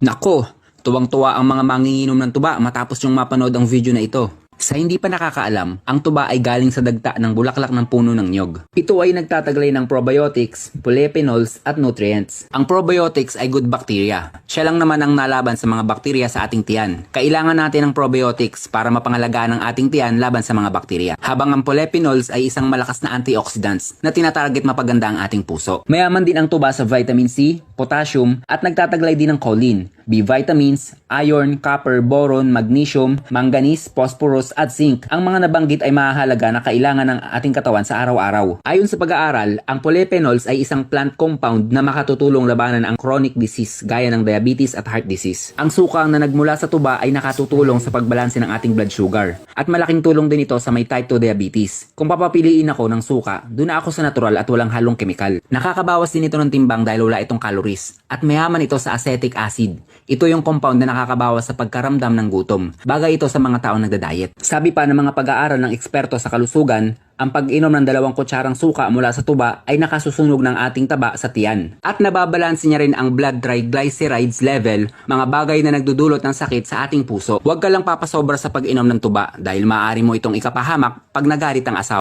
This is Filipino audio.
Nako, tuwang-tuwa ang mga manginginom ng tuba matapos yung mapanood ang video na ito. Sa hindi pa nakakaalam, ang tuba ay galing sa dagta ng bulaklak ng puno ng nyog. Ito ay nagtataglay ng probiotics, polyphenols at nutrients. Ang probiotics ay good bacteria. Siya lang naman ang nalaban sa mga bakterya sa ating tiyan. Kailangan natin ng probiotics para mapangalagaan ang ating tiyan laban sa mga bakterya. Habang ang polyphenols ay isang malakas na antioxidants na tinatarget mapaganda ang ating puso. Mayaman din ang tuba sa vitamin C, potassium at nagtataglay din ng choline, B vitamins, iron, copper, boron, magnesium, manganese, phosphorus at zinc. Ang mga nabanggit ay mahalaga na kailangan ng ating katawan sa araw-araw. Ayon sa pag-aaral, ang polyphenols ay isang plant compound na makatutulong labanan ang chronic disease gaya ng diabetes at heart disease. Ang suka na nagmula sa tuba ay nakatutulong sa pagbalanse ng ating blood sugar. At malaking tulong din ito sa may type 2 diabetes. Kung papapiliin ako ng suka, doon ako sa natural at walang halong kemikal. Nakakabawas din ito ng timbang dahil wala itong calories. At mayaman ito sa acetic acid. Ito yung compound na nakakabawas sa pagkaramdam ng gutom. Bagay ito sa mga taong nagda-diet. Sabi pa ng mga pag-aaral ng eksperto sa kalusugan, ang pag-inom ng 2 kutsarang suka mula sa tuba ay nakasusunog ng ating taba sa tiyan. At nababalanse niya rin ang blood triglycerides level, mga bagay na nagdudulot ng sakit sa ating puso. Huwag ka lang papasobra sa pag-inom ng tuba dahil maaari mo itong ikapahamak pag nagalit ang asawa.